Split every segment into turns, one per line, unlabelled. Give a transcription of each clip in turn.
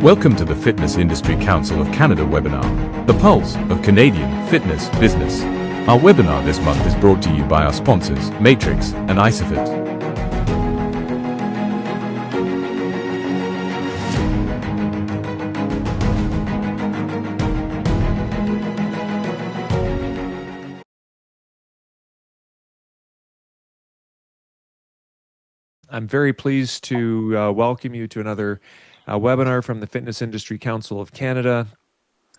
Welcome to the Fitness Industry Council of Canada webinar, the pulse of Canadian fitness business. Our webinar this month is brought to you by our sponsors, Matrix and ISOFIT.
I'm very pleased to welcome you to another webinar from the Fitness Industry Council of Canada,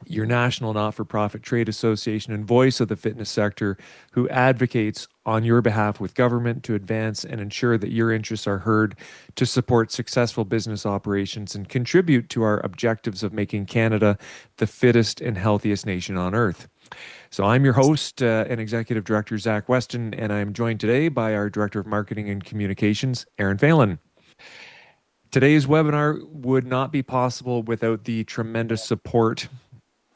your national not-for-profit trade association and voice of the fitness sector, who advocates on your behalf with government to advance and ensure that your interests are heard, to support successful business operations and contribute to our objectives of making Canada the fittest and healthiest nation on earth. So I'm your host and Executive Director, Zach Weston, and I'm joined today by our Director of Marketing and Communications, Aaron Phelan. Today's webinar would not be possible without the tremendous support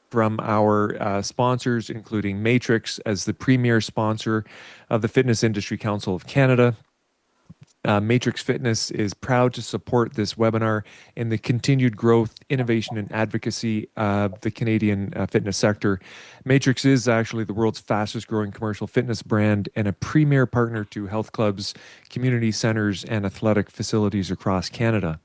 from our sponsors, including Matrix as the premier sponsor of the Fitness Industry Council of Canada. Matrix Fitness is proud to support this webinar and the continued growth, innovation, and advocacy of the Canadian fitness sector. Matrix is actually the world's fastest growing commercial fitness brand and a premier partner to health clubs, community centers, and athletic facilities across Canada.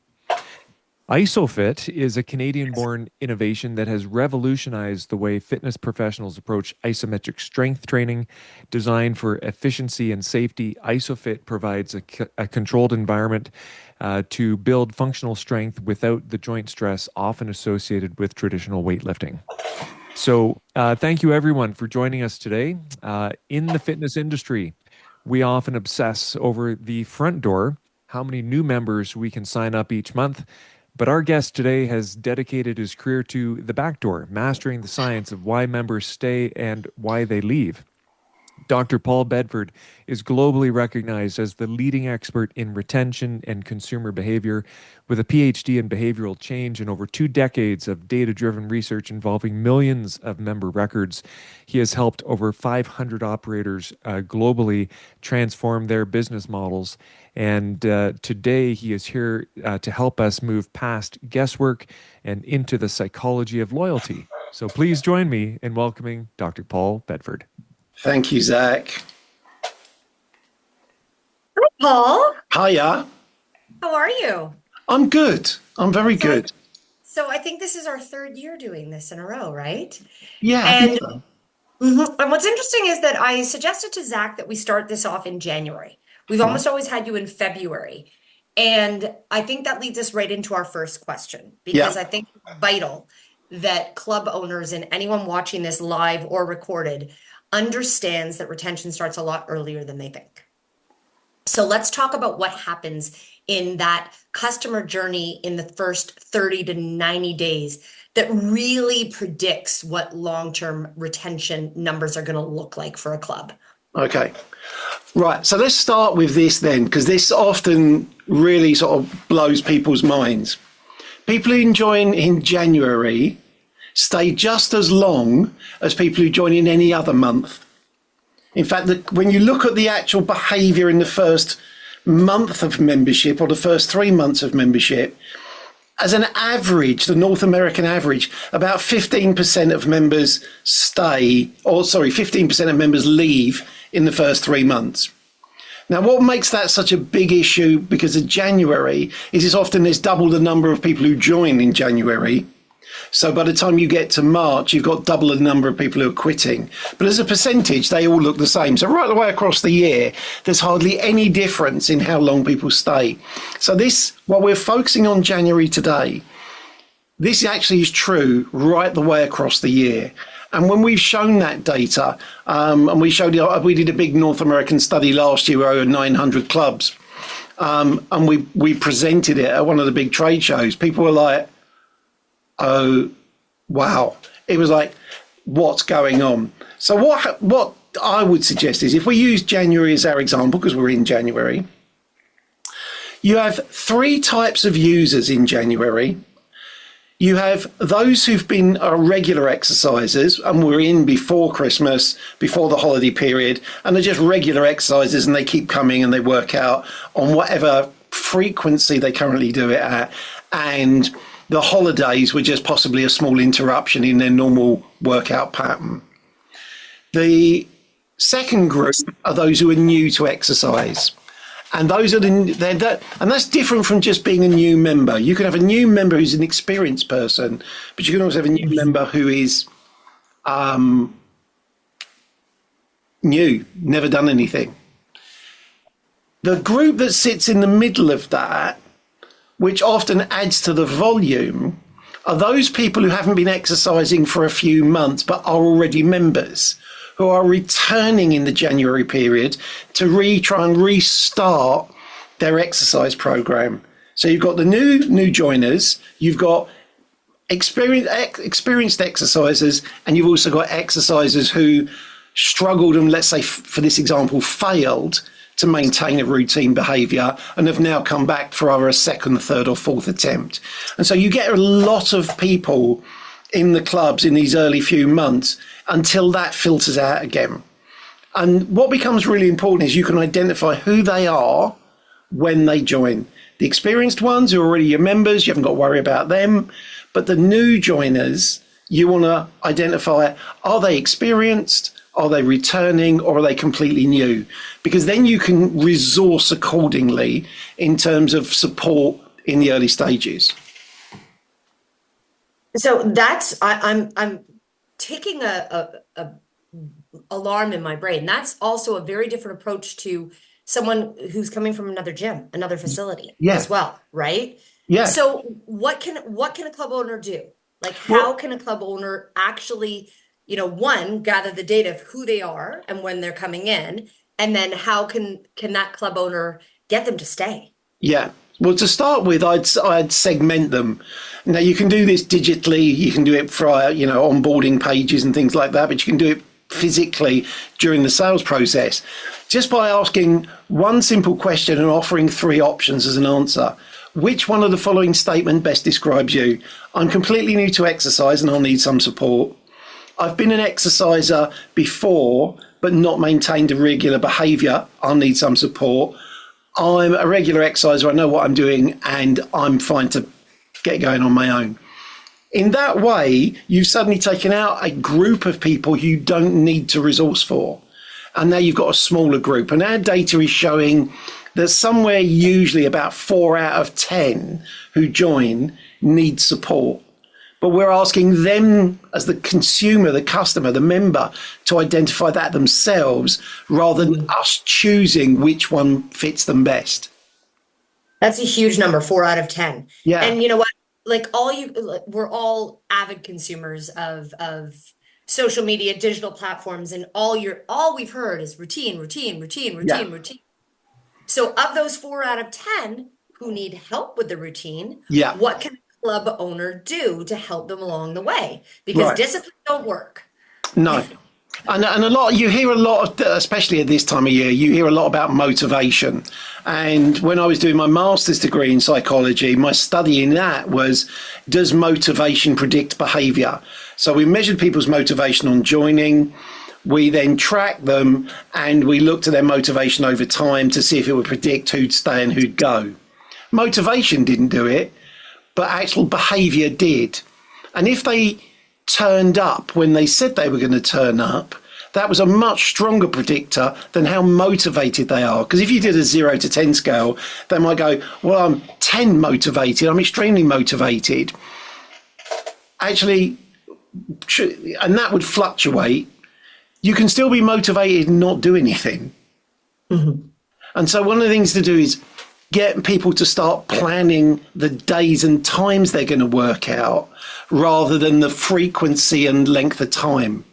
ISOFIT is a Canadian-born innovation that has revolutionized the way fitness professionals approach isometric strength training. Designed for efficiency and safety, ISOFIT provides a controlled environment to build functional strength without the joint stress often associated with traditional weightlifting. So thank you everyone for joining us today. In the fitness industry, we often obsess over the front door, how many new members we can sign up each month. But our guest today has dedicated his career to the back door, mastering the science of why members stay and why they leave. Dr. Paul Bedford is globally recognized as the leading expert in retention and consumer behavior, with a PhD in behavioral change and over 2 decades of data-driven research involving millions of member records. He has helped over 500 operators globally transform their business models. And today he is here to help us move past guesswork and into the psychology of loyalty. So please join me in welcoming Dr. Paul Bedford.
Thank you, Zach.
Hi, Paul.
Hiya.
How are you?
I'm good. I'm very good.
So I think this is our 3rd year doing this in a row, right?
Yeah, I think so.
And what's interesting is that I suggested to Zach that we start this off in January. We've almost always had you in February. And I think that leads us right into our first question, because I think it's vital that club owners and anyone watching this live or recorded understands that retention starts a lot earlier than they think. So let's talk about what happens in that customer journey in the first 30 to 90 days that really predicts what long-term retention numbers are going to look like for a club.
Okay. Right. So let's start with this then, because this often really sort of blows people's minds. People who join in January stay just as long as people who join in any other month. In fact, when you look at the actual behaviour in the first month of membership or the first 3 months of membership, as an average, the North American average, about 15% of members stay, 15% of members leave in the first 3 months. Now, what makes that such a big issue because of January is it's often there's double the number of people who join in January. So by the time you get to March, you've got double the number of people who are quitting. But as a percentage, they all look the same. So right the way across the year, there's hardly any difference in how long people stay. So this, while we're focusing on January today, this actually is true right the way across the year. And when we've shown that data, and we did a big North American study last year, over 900 clubs, and we presented it at one of the big trade shows. People were like, oh, wow. It was like, what's going on? So what I would suggest is if we use January as our example, because we're in January, you have 3 types of users in January. You have those who've been regular exercisers and were in before Christmas, before the holiday period, and they're just regular exercisers and they keep coming and they work out on whatever frequency they currently do it at. And The holidays were just possibly a small interruption in their normal workout pattern. The second group are those who are new to exercise. And those are and that's different from just being a new member. You can have a new member who's an experienced person, but you can also have a new member who is new, never done anything. The group that sits in the middle of that, which often adds to the volume, are those people who haven't been exercising for a few months but are already members, who are returning in the January period to try and restart their exercise program. So you've got the new joiners, you've got experienced exercisers, and you've also got exercisers who struggled and, let's say, for this example, failed to maintain a routine behaviour and have now come back for either a second, third or fourth attempt. And so you get a lot of people in the clubs in these early few months until that filters out again. And what becomes really important is you can identify who they are when they join. The experienced ones who are already your members, you haven't got to worry about them. But the new joiners, you want to identify, are they experienced? Are they returning, or are they completely new? Because then you can resource accordingly in terms of support in the early stages.
So that's I'm taking a alarm in my brain. That's also a very different approach to someone who's coming from another gym, another facility as well, right?
Yeah.
So what can a club owner do? Like, how can a club owner actually, one, gather the data of who they are and when they're coming in, and then how can that club owner get them to stay? Yeah.
Well, to start with, I'd segment them. Now, you can do this digitally. You can do it for, onboarding pages and things like that, but you can do it physically during the sales process. Just by asking one simple question and offering 3 options as an answer. Which one of the following statement best describes you? I'm completely new to exercise and I'll need some support. I've been an exerciser before, but not maintained a regular behaviour. I'll need some support. I'm a regular exerciser. I know what I'm doing and I'm fine to get going on my own. In that way, you've suddenly taken out a group of people you don't need to resource for. And now you've got a smaller group. And our data is showing that somewhere usually about 4 out of 10 who join need support. But we're asking them as the consumer, the customer, the member to identify that themselves rather than us choosing which one fits them best.
That's a huge number, 4 out of 10.
Yeah.
And you know what? We're all avid consumers of social media, digital platforms, and all we've heard is routine. So of those 4 out of 10 who need help with the routine, what can a club owner do to help them along the way? Because discipline don't work.
No. And a lot, you hear a lot of, especially at this time of year, you hear a lot about motivation. And when I was doing my master's degree in psychology, my study in that was, does motivation predict behaviour? So we measured people's motivation on joining. We then tracked them and we looked at their motivation over time to see if it would predict who'd stay and who'd go. Motivation didn't do it, but actual behaviour did. And if they turned up when they said they were going to turn up, that was a much stronger predictor than how motivated they are. Because if you did a 0 to 10 scale, they might go, well, I'm 10 motivated, I'm extremely motivated. Actually, and that would fluctuate. You can still be motivated and not do anything. Mm-hmm. And so one of the things to do is get people to start planning the days and times they're going to work out rather than the frequency and length of time.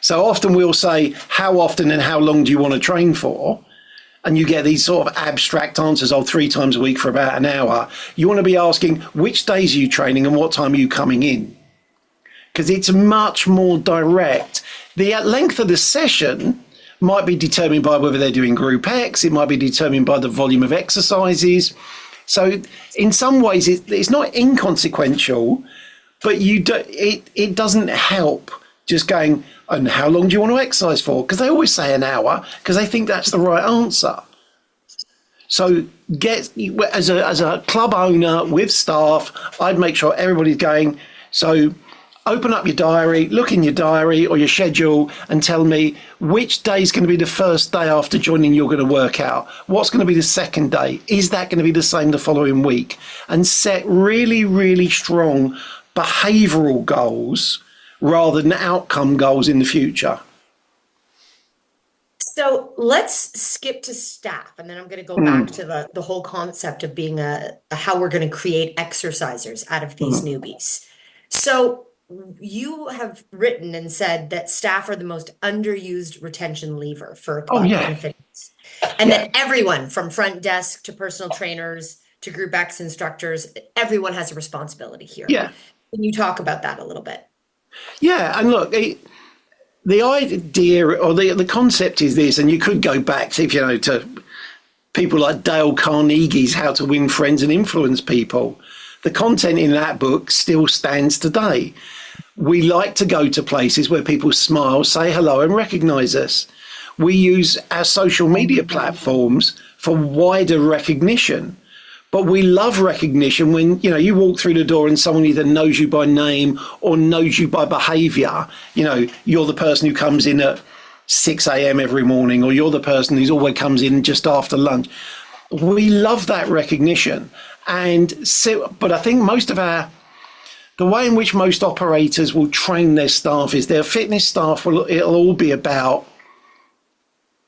So often we'll say, how often and how long do you want to train for? And you get these sort of abstract answers, 3 times a week for about an hour. You want to be asking, which days are you training and what time are you coming in? Because it's much more direct. The length of the session might be determined by whether they're doing group X. It might be determined by the volume of exercises. So in some ways, it's not inconsequential, but it doesn't help just going, and how long do you want to exercise for? Because they always say an hour because they think that's the right answer. So as a club owner with staff, I'd make sure everybody's going. So open up your diary, look in your diary or your schedule and tell me which day is going to be the first day after joining you're going to work out. What's going to be the second day? Is that going to be the same the following week? And set really, really strong behavioural goals rather than outcome goals in the future.
So let's skip to staff, and then I'm going to go back to the whole concept of being how we're going to create exercisers out of these newbies. So you have written and said that staff are the most underused retention lever for a club in fitness, and that everyone from front desk to personal trainers to group X instructors, everyone has a responsibility here.
Yeah.
Can you talk about that a little bit?
Yeah, and look, the idea or the concept is this, and you could go back to people like Dale Carnegie's How to Win Friends and Influence People. The content in that book still stands today. We like to go to places where people smile, say hello, and recognize us. We use our social media platforms for wider recognition. But we love recognition when, you walk through the door and someone either knows you by name or knows you by behavior. You're the person who comes in at 6 a.m. every morning, or you're the person who's always comes in just after lunch. We love that recognition. But I think the way in which most operators will train their staff is their fitness staff it'll all be about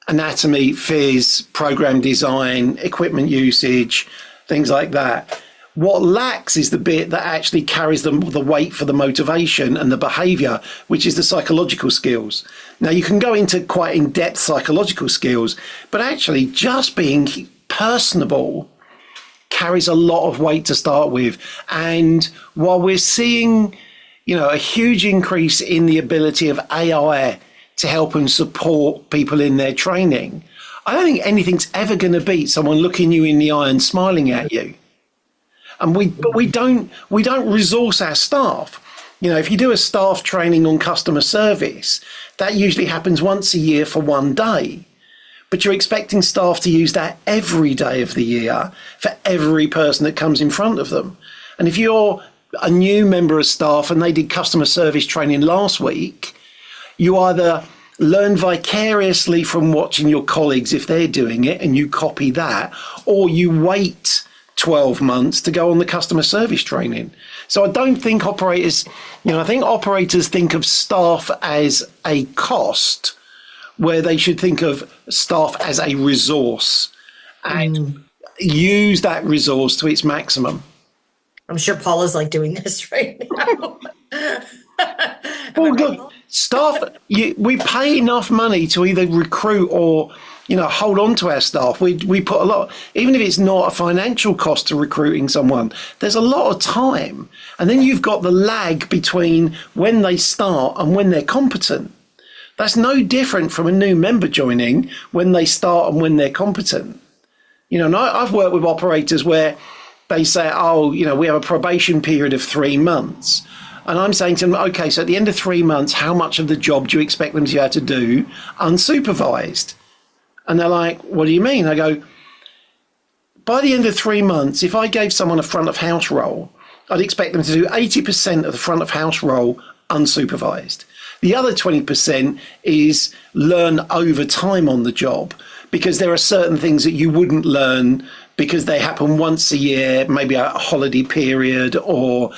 anatomy, phys, program design, equipment usage, things like that. What lacks is the bit that actually carries the weight for the motivation and the behavior, which is the psychological skills. Now, you can go into quite in-depth psychological skills, but actually just being personable carries a lot of weight to start with. And while we're seeing, a huge increase in the ability of AI to help and support people in their training, I don't think anything's ever going to beat someone looking you in the eye and smiling at you. And we don't resource our staff. If you do a staff training on customer service, that usually happens once a year for one day. But you're expecting staff to use that every day of the year for every person that comes in front of them. And if you're a new member of staff and they did customer service training last week, you either learn vicariously from watching your colleagues if they're doing it and you copy that, or you wait 12 months to go on the customer service training. So I don't think operators, I think operators think of staff as a cost, where they should think of staff as a resource and use that resource to its maximum.
I'm sure Paul is doing this right now.
Well, look, staff, we pay enough money to either recruit or, hold on to our staff. We put a lot, even if it's not a financial cost to recruiting someone, there's a lot of time. And then you've got the lag between when they start and when they're competent. That's no different from a new member joining when they start and when they're competent. And I've worked with operators where they say, we have a probation period of 3 months. And I'm saying to them, okay, so at the end of 3 months, how much of the job do you expect them to be able to do unsupervised? And they're like, what do you mean? I go, by the end of 3 months, if I gave someone a front of house role, I'd expect them to do 80% of the front of house role unsupervised. The other 20% is learn over time on the job, because there are certain things that you wouldn't learn because they happen once a year, maybe a holiday period, or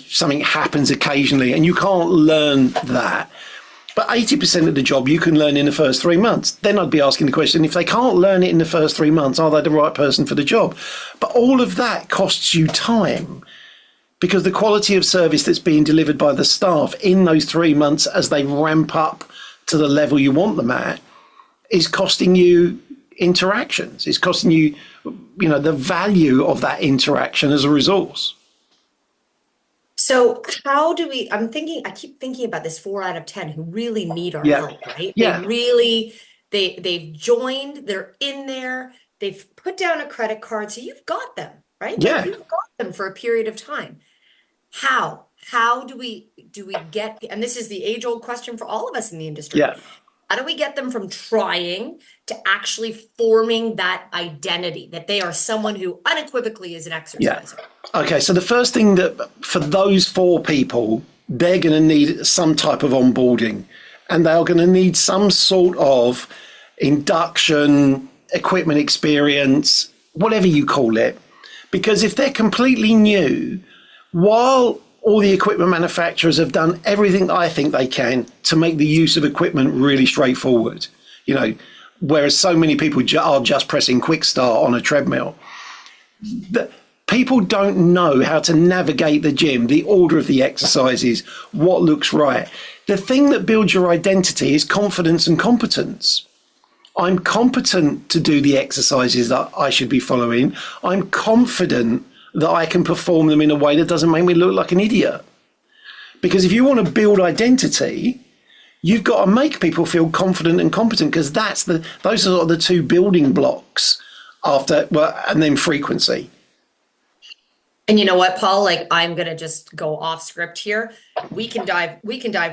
something happens occasionally and you can't learn that. But 80% of the job you can learn in the first 3 months. Then I'd be asking the question, if they can't learn it in the first 3 months, are they the right person for the job? But all of that costs you time, because the quality of service that's being delivered by the staff in those 3 months as they ramp up to the level you want them at is costing you interactions. It's costing you, the value of that interaction as a resource.
So how do we, I keep thinking about this 4 out of 10 who really need our help, right?
Yeah.
They've joined, they're in there, they've put down a credit card. So you've got them, right?
Yeah.
You've got them for a period of time. How do we get, and this is the age old question for all of us in the industry.
Yeah.
How do we get them from trying to actually forming that identity that they are someone who unequivocally is an exerciser?
Okay, so the first thing that for those 4 people, they're going to need some type of onboarding, and they're going to need some sort of induction, equipment experience, whatever you call it. Because if they're completely new, while all the equipment manufacturers have done everything I think they can to make the use of equipment really straightforward, whereas so many people are just pressing quick start on a treadmill. People don't know how to navigate the gym, the order of the exercises, what looks right. The thing that builds your identity is confidence and competence. I'm competent to do the exercises that I should be following. I'm confident that I can perform them in a way that doesn't make me look like an idiot. Because if you want to build identity, you've got to make people feel confident and competent, because those are sort of the 2 building blocks and then frequency.
And you know what, Paul? Like, I'm gonna just go off script here. We can dive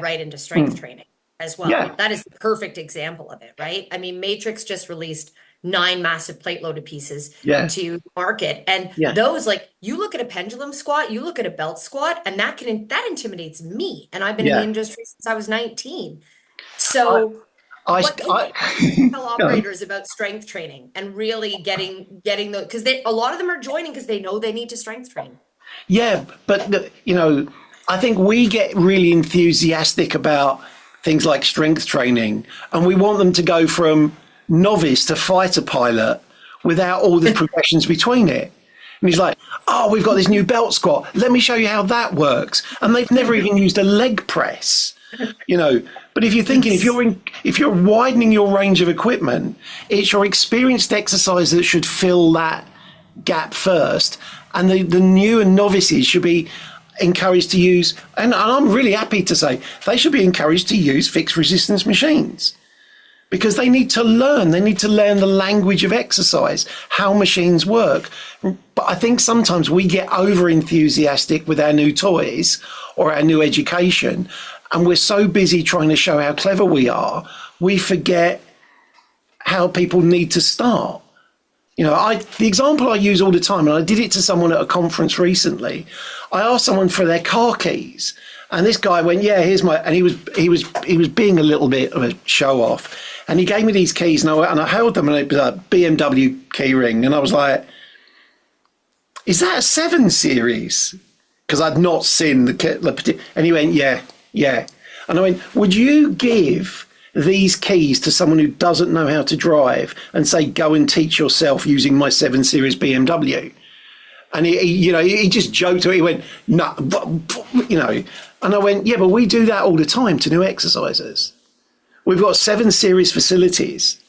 right into strength training as well.
Yeah.
That is the perfect example of it, right? I mean, Matrix just released 9 massive plate loaded pieces to market. And those, like, you look at a pendulum squat, you look at a belt squat, and that intimidates me. And I've been in the industry since I was 19. So what can you tell operators about strength training and really getting the, because a lot of them are joining because they know they need to strength train.
Yeah, but I think we get really enthusiastic about things like strength training, and we want them to go from novice to fighter pilot without all the progressions between it. And he's like, oh, we've got this new belt squat. Let me show you how that works. And they've never even used a leg press, But if you're thinking, if you're widening your range of equipment, it's your experienced exercise that should fill that gap first. And the new and novices should be encouraged to use, and I'm really happy to say, they should be encouraged to use fixed resistance machines. Because they need to learn the language of exercise, how machines work. But I think sometimes we get over enthusiastic with our new toys or our new education, and we're so busy trying to show how clever we are, we forget how people need to start. The example I use all the time, and I did it to someone at a conference recently. I asked someone for their car keys, and this guy went, "Yeah, here's my," and he was being a little bit of a show off. And he gave me these keys, and I held them, and it was a BMW key ring. And I was like, is that a 7 Series? Because I'd not seen the... And he went, yeah. And I went, would you give these keys to someone who doesn't know how to drive and say, go and teach yourself using my 7 Series BMW? And he just joked. He went, no, And I went, yeah, but we do that all the time to new exercisers. We've got 7 Series facilities,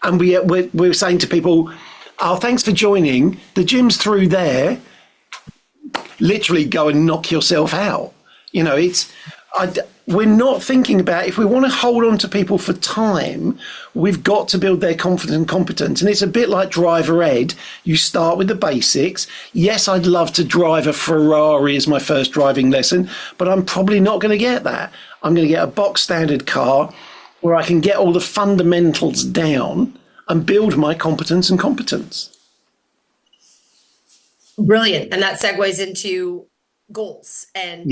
and we're saying to people, oh, thanks for joining. The gym's through there. Literally go and knock yourself out. We're not thinking about, if we want to hold on to people for time, we've got to build their confidence and competence. And it's a bit like driver ed. You start with the basics. Yes, I'd love to drive a Ferrari as my first driving lesson, but I'm probably not going to get that. I'm going to get a box standard car where I can get all the fundamentals down and build my competence and competence.
Brilliant. And that segues into goals and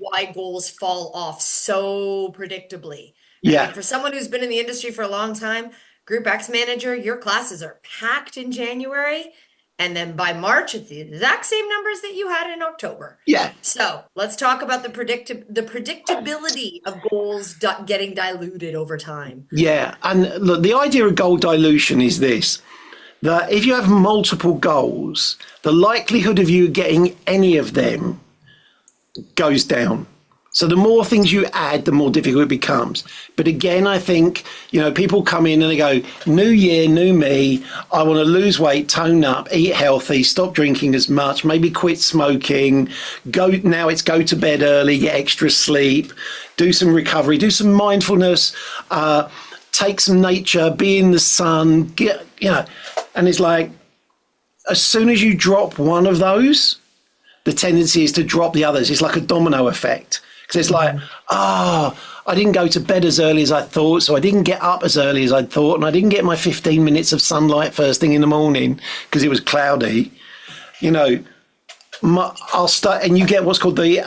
why goals fall off so predictably.
Yeah.
I mean, for someone who's been in the industry for a long time, Group X manager, your classes are packed in January. And then by March, it's the exact same numbers that you had in October.
Yeah.
So let's talk about the predictability of goals getting diluted over time.
Yeah. And look, the idea of goal dilution is this, that if you have multiple goals, the likelihood of you getting any of them goes down. So the more things you add, the more difficult it becomes. But again, I think, people come in and they go, new year, new me. I want to lose weight, tone up, eat healthy, stop drinking as much, maybe quit smoking. Now it's go to bed early, get extra sleep, do some recovery, do some mindfulness, take some nature, be in the sun, and it's like, as soon as you drop one of those, the tendency is to drop the others. It's like a domino effect. Because it's like, I didn't go to bed as early as I thought, so I didn't get up as early as I thought, and I didn't get my 15 minutes of sunlight first thing in the morning because it was cloudy. You know, I'll start, and you get what's called the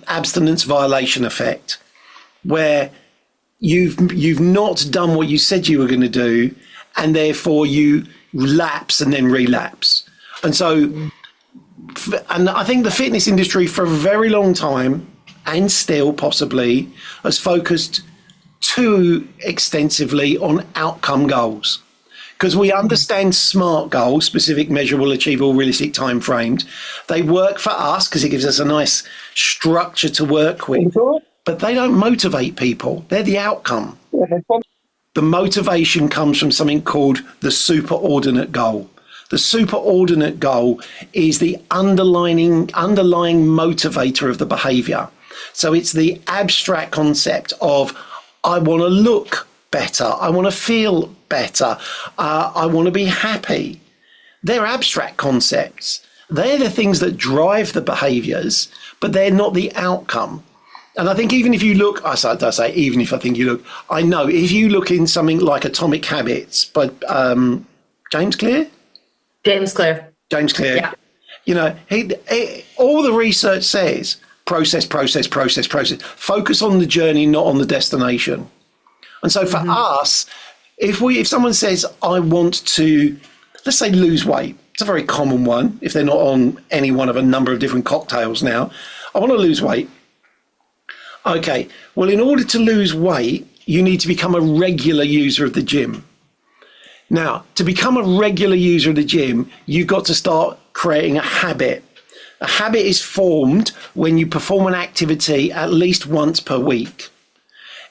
abstinence violation effect, where you've not done what you said you were going to do, and therefore you lapse and then relapse. And so, and I think the fitness industry for a very long time, and still possibly, has focused too extensively on outcome goals. Because we understand SMART goals, specific, measurable, achievable, realistic time frames. They work for us because it gives us a nice structure to work with, but they don't motivate people. They're the outcome. The motivation comes from something called the superordinate goal. The superordinate goal is the underlying motivator of the behavior. So it's the abstract concept of, I want to look better, I want to feel better, I want to be happy. They're abstract concepts. They're the things that drive the behaviors, but they're not the outcome. And I think even if you look, I say even if I think you look, I know if you look in something like Atomic Habits by James Clear?
James Clear.
James Clear.
Yeah.
You know, all the research says process. Focus on the journey, not on the destination. And so for us, if someone says, I want to, let's say, lose weight, it's a very common one if they're not on any one of a number of different cocktails now. I want to lose weight. Okay, well, in order to lose weight, you need to become a regular user of the gym. Now, to become a regular user of the gym, you've got to start creating a habit. A habit is formed when you perform an activity at least once per week.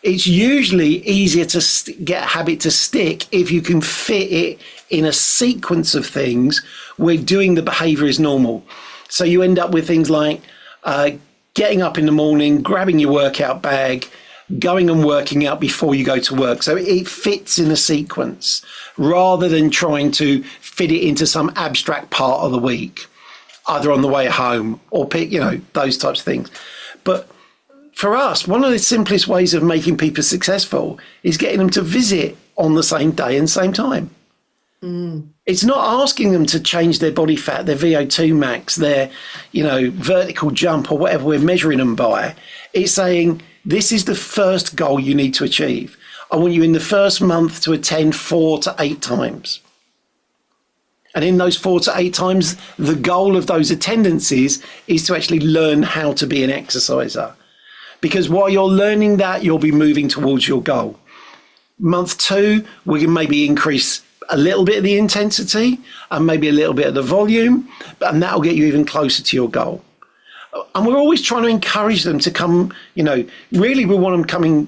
It's usually easier to get a habit to stick if you can fit it in a sequence of things where doing the behavior is normal. So you end up with things like getting up in the morning, grabbing your workout bag, going and working out before you go to work. So it fits in a sequence rather than trying to fit it into some abstract part of the week, either on the way home or pick, those types of things. But for us, one of the simplest ways of making people successful is getting them to visit on the same day and same time. It's not asking them to change their body fat, their VO2 max, their, vertical jump or whatever we're measuring them by. It's saying, this is the first goal you need to achieve. I want you in the first month to attend 4 to 8 times. And in those 4 to 8 times, the goal of those attendances is to actually learn how to be an exerciser. Because while you're learning that, you'll be moving towards your goal. Month 2, we can maybe increase a little bit of the intensity and maybe a little bit of the volume, and that'll get you even closer to your goal. And we're always trying to encourage them to come, really we want them coming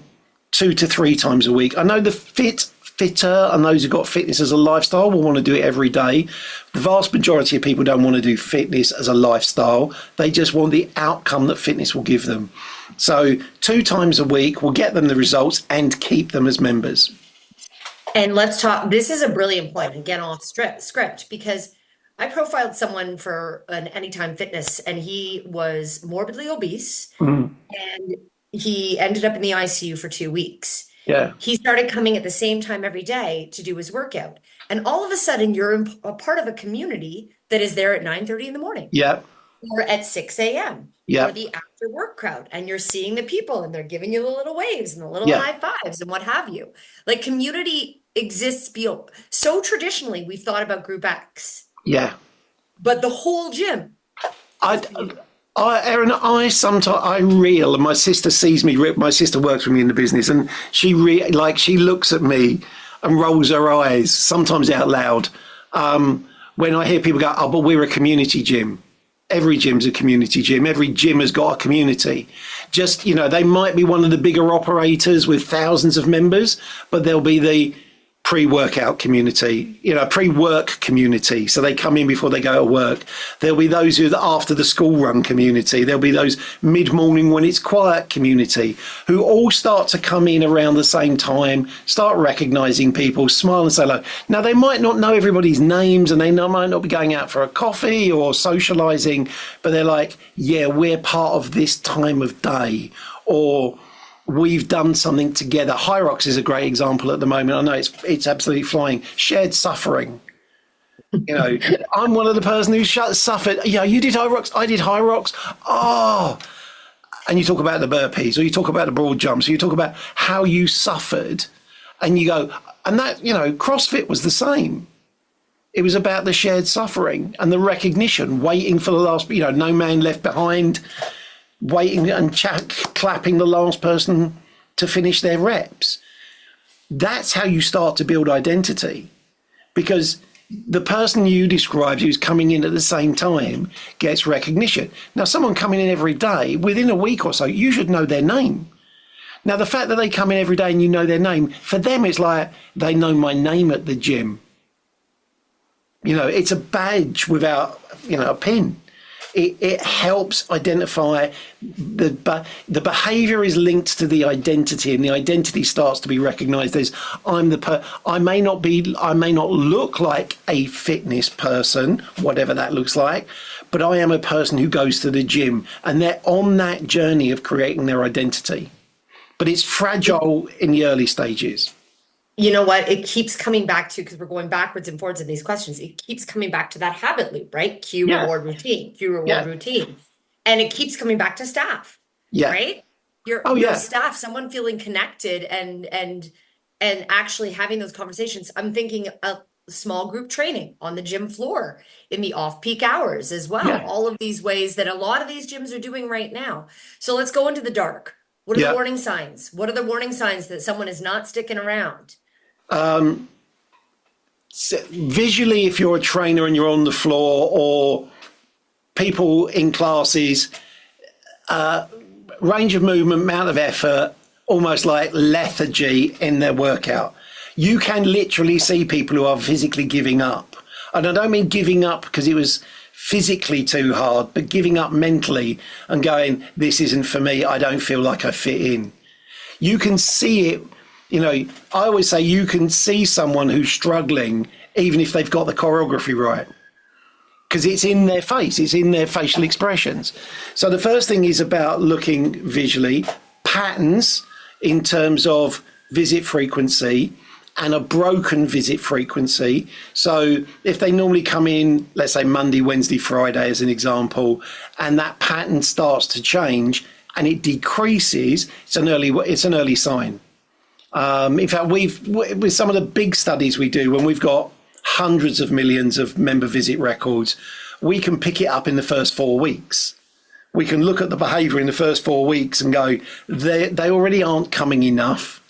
2 to 3 times a week. I know the fitter and those who've got fitness as a lifestyle will want to do it every day. The vast majority of people don't want to do fitness as a lifestyle. They just want the outcome that fitness will give them. So 2 times a week will get them the results and keep them as members.
And let's talk, this is a brilliant point, again, off script, because I profiled someone for an Anytime Fitness, and he was morbidly obese, and he ended up in the ICU for 2 weeks.
Yeah.
He started coming at the same time every day to do his workout. And all of a sudden, you're a part of a community that is there at 9:30 in the morning.
Yeah.
Or at 6 a.m.
Yeah.
Or the after work crowd. And you're seeing the people, and they're giving you the little waves and the little high fives and what have you. Like, community exists so traditionally we've thought about group X.
Yeah.
But the whole gym.
Erin, I reel, and my sister sees me. My sister works with me in the business, and she looks at me and rolls her eyes, sometimes out loud, when I hear people go, "Oh, but we're a community gym." Every gym's a community gym. Every gym has got a community. Just, they might be one of the bigger operators with thousands of members, but there'll be the pre-workout community, pre-work community. So they come in before they go to work. There'll be those who are after the school run community. There'll be those mid-morning when it's quiet community who all start to come in around the same time, start recognizing people, smile and say hello. Now, they might not know everybody's names and they might not be going out for a coffee or socializing, but they're like, yeah, we're part of this time of day, or we've done something together. Hyrox is a great example at the moment. I know it's absolutely flying. Shared suffering. You know, I'm one of the person who suffered. Yeah, you did Hyrox, I did Hyrox. Oh, and you talk about the burpees, or you talk about the broad jumps, or you talk about how you suffered, and you go, and that, you know, CrossFit was the same. It was about the shared suffering and the recognition, waiting for the last, you know, no man left behind, waiting and clapping the last person to finish their reps. That's how you start to build identity, because the person you described who's coming in at the same time gets recognition. Now, someone coming in every day, within a week or so, you should know their name. Now, the fact that they come in every day and you know their name, for them, it's like they know my name at the gym. You know, it's a badge without, you know, a pin. It helps identify the behavior is linked to the identity, and the identity starts to be recognized as I may not look like a fitness person, whatever that looks like, but I am a person who goes to the gym, and they're on that journey of creating their identity. But it's fragile in the early stages.
You know what? It keeps coming back to, because we're going backwards and forwards in these questions, it keeps coming back to that habit loop, right? Cue, reward, routine, cue, reward, routine. And it keeps coming back to staff, right? Your staff, someone feeling connected and actually having those conversations. I'm thinking a small group training on the gym floor in the off-peak hours as well. Yeah. All of these ways that a lot of these gyms are doing right now. So let's go into the dark. What are the warning signs? What are the warning signs that someone is not sticking around?
So visually, if you're a trainer and you're on the floor, or people in classes, range of movement, amount of effort, almost like lethargy in their workout. You can literally see people who are physically giving up. And I don't mean giving up because it was physically too hard, but giving up mentally and going, this isn't for me. I don't feel like I fit in. You can see it. You know, I always say you can see someone who's struggling even if they've got the choreography right, because it's in their face, it's in their facial expressions. So the first thing is about looking visually, patterns in terms of visit frequency and a broken visit frequency. So if they normally come in, let's say Monday, Wednesday, Friday as an example, and that pattern starts to change and it decreases, it's an early sign. In fact, with some of the big studies we do, when we've got hundreds of millions of member visit records, we can pick it up in the first 4 weeks. We can look at the behavior in the first 4 weeks and go, they already aren't coming enough.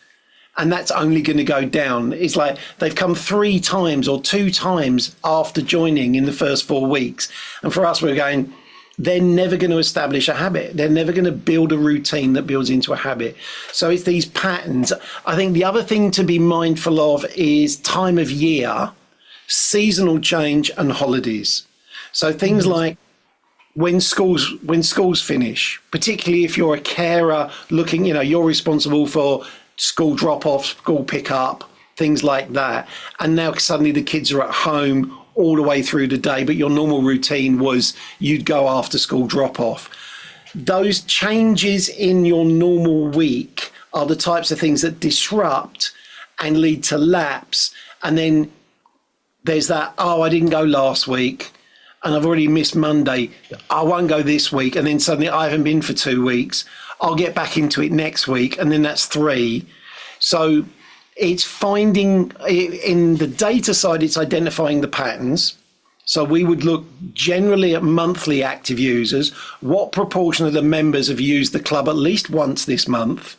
And that's only going to go down. It's like they've come 3 times or 2 times after joining in the first 4 weeks. And for us, we're going, they're never going to establish a habit. They're never going to build a routine that builds into a habit. So it's these patterns. I think the other thing to be mindful of is time of year, seasonal change, and holidays. So things like when schools finish, particularly if you're a carer looking, you know, you're responsible for school drop-off, school pick-up, things like that. And now suddenly the kids are at home all the way through the day, but your normal routine was you'd go after school drop-off. Those changes in your normal week are the types of things that disrupt and lead to lapse. And then there's that, oh, I didn't go last week and I've already missed Monday. I won't go this week. And then suddenly I haven't been for 2 weeks. I'll get back into it next week. And then that's 3. So it's finding, in the data side, it's identifying the patterns. So we would look generally at monthly active users. What proportion of the members have used the club at least once this month?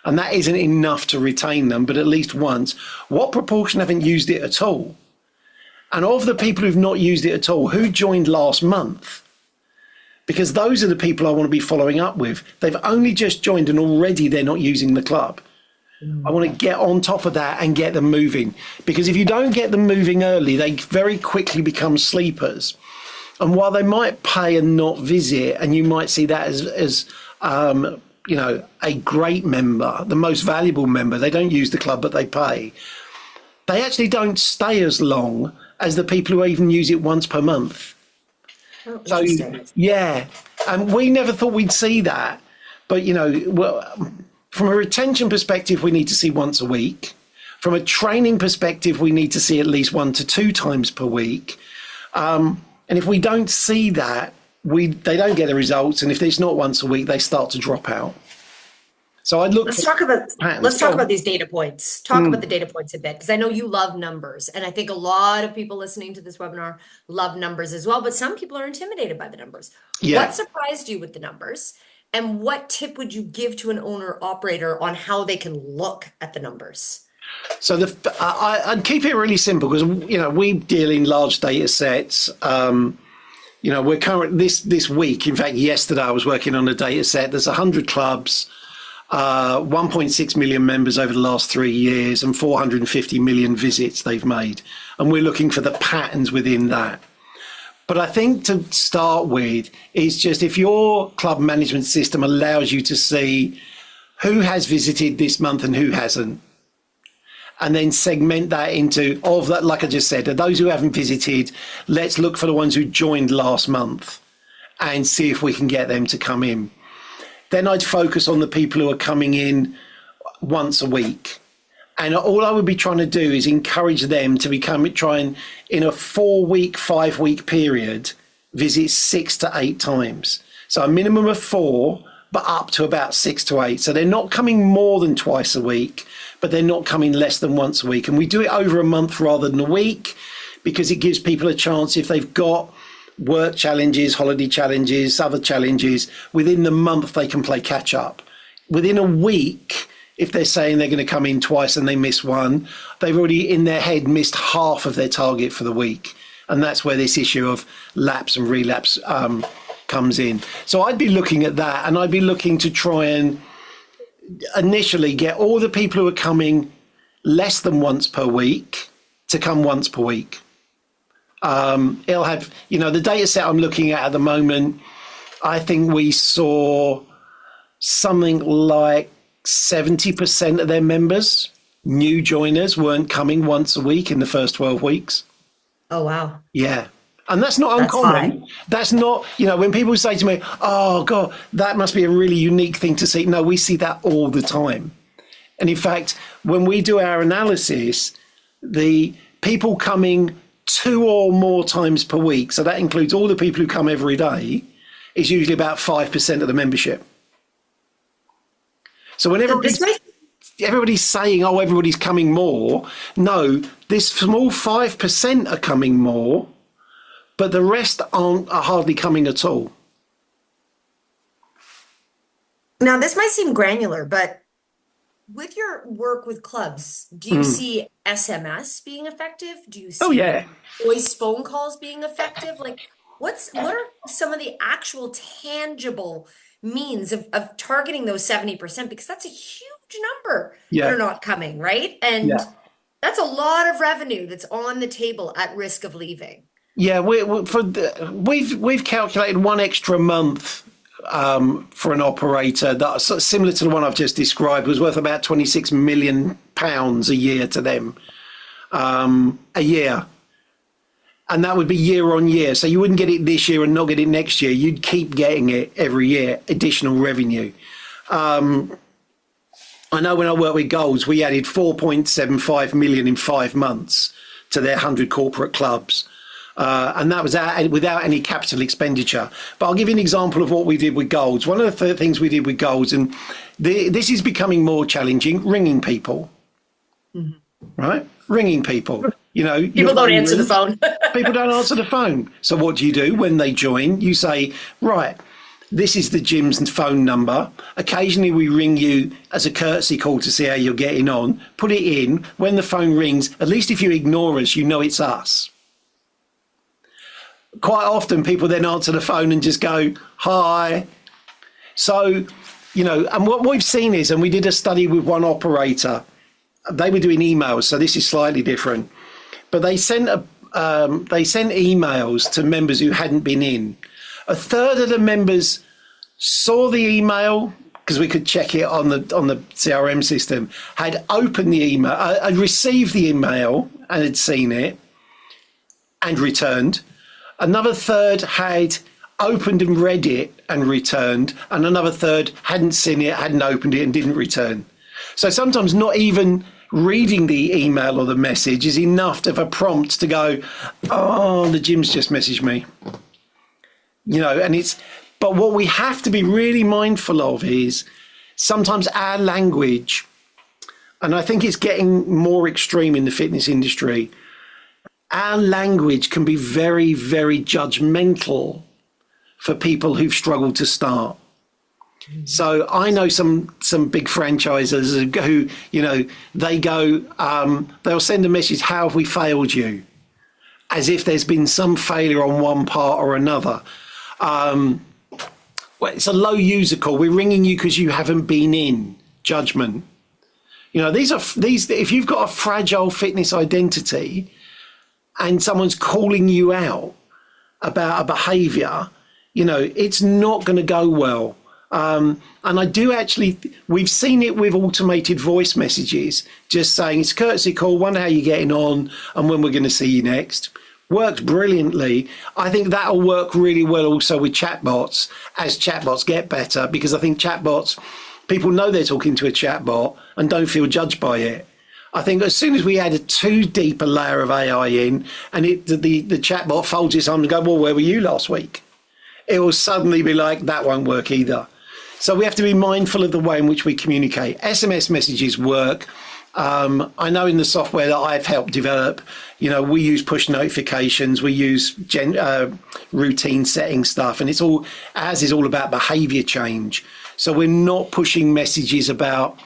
And that isn't enough to retain them, but at least once. What proportion haven't used it at all? And of the people who've not used it at all, who joined last month? Because those are the people I want to be following up with. They've only just joined and already they're not using the club. I want to get on top of that and get them moving, because if you don't get them moving early, they very quickly become sleepers. And while they might pay and not visit, and you might see that as you know, a great member, the most valuable member, they don't use the club, but they pay. They actually don't stay as long as the people who even use it once per month.
Oh,
so, yeah, and we never thought we'd see that. But, from a retention perspective, we need to see once a week. From a training perspective, we need to see at least 1 to 2 times per week. And if we don't see that, they don't get the results. And if it's not once a week, they start to drop out. So I'd look.
Let's talk about these data points. Talk about the data points a bit, because I know you love numbers, and I think a lot of people listening to this webinar love numbers as well. But some people are intimidated by the numbers.
Yeah.
What surprised you with the numbers, and what tip would you give to an owner operator on how they can look at the numbers?
So I'd keep it really simple, because we deal in large data sets. We're current this week. In fact, yesterday I was working on a data set. There's 100 clubs. 1.6 million members over the last 3 years, and 450 million visits they've made. And we're looking for the patterns within that. But I think to start with is just, if your club management system allows you to see who has visited this month and who hasn't, and then segment that into, of that, like I just said, of those who haven't visited, let's look for the ones who joined last month and see if we can get them to come in. Then I'd focus on the people who are coming in once a week. And all I would be trying to do is encourage them to try and, in a 4-week, 5-week period, visit 6 to 8 times. So a minimum of 4, but up to about 6 to 8. So they're not coming more than twice a week, but they're not coming less than once a week. And we do it over a month rather than a week, because it gives people a chance, if they've got work challenges, holiday challenges, other challenges, within the month they can play catch up. Within a week, if they're saying they're going to come in twice and they miss one, they've already in their head missed half of their target for the week. And that's where this issue of lapse and relapse comes in. So I'd be looking at that, and I'd be looking to try and initially get all the people who are coming less than once per week to come once per week. It'll have, the data set I'm looking at the moment, I think we saw something like 70% of their members, new joiners, weren't coming once a week in the first 12 weeks.
Oh, wow.
Yeah. And that's not uncommon. That's not, when people say to me, oh, God, that must be a really unique thing to see. No, we see that all the time. And in fact, when we do our analysis, the people coming 2 or more times per week, so that includes all the people who come every day, is usually about 5% of the membership. So when everybody's saying, oh, everybody's coming more, no, this small 5% are coming more, but the rest are hardly coming at all.
Now, this might seem granular, but with your work with clubs, do you see SMS being effective? Do you see voice phone calls being effective? Like, what are some of the actual tangible means of targeting those 70%? Because that's a huge number that are not coming, right? And that's a lot of revenue that's on the table at risk of leaving.
Yeah, we've calculated 1 extra month for an operator that's similar to the one I've just described, was worth about £26 million a year to them, a year. And that would be year on year. So you wouldn't get it this year and not get it next year. You'd keep getting it every year, additional revenue. I know when I worked with Goals, we added 4.75 million in 5 months to their 100 corporate clubs. And that was without any capital expenditure. But I'll give you an example of what we did with Golds. One of the things we did with Golds, and this is becoming more challenging, ringing people, right? Ringing people. People don't answer the phone. People don't answer the phone. So what do you do when they join? You say, right, this is the gym's phone number. Occasionally we ring you as a courtesy call to see how you're getting on. Put it in. When the phone rings, at least if you ignore us, you know it's us. Quite often people then answer the phone and just go, hi. So, and what we've seen is, and we did a study with one operator, they were doing emails, so this is slightly different, but they sent emails to members who hadn't been in. A third of the members saw the email, because we could check it on the CRM system, had opened the email, had received the email and had seen it and returned. Another third had opened and read it and returned, and another third hadn't seen it, hadn't opened it, and didn't return. So sometimes not even reading the email or the message is enough to have a prompt to go, oh, the gym's just messaged me. You know, and but what we have to be really mindful of is sometimes our language, and I think it's getting more extreme in the fitness industry, our language can be very, very judgmental for people who've struggled to start. So I know some big franchisers who, you know, they go, they'll send a message, how have we failed you? As if there's been some failure on one part or another. Well, it's a low user call. We're ringing you because you haven't been in. Judgment. You know, these, if you've got a fragile fitness identity and someone's calling you out about a behavior, you know, it's not going to go well. And I do actually, we've seen it with automated voice messages, just saying it's a courtesy call, wonder how you're getting on and when we're going to see you next. Works brilliantly. I think that'll work really well also with chatbots as chatbots get better, because I think chatbots, people know they're talking to a chatbot and don't feel judged by it. I think as soon as we add a too deep a layer of AI in and the chatbot folds its arms and go, well, where were you last week? It will suddenly be like, that won't work either. So we have to be mindful of the way in which we communicate. SMS messages work. I know in the software that I've helped develop, you know, we use push notifications, we use routine setting stuff, and ours is all about behavior change. So we're not pushing messages about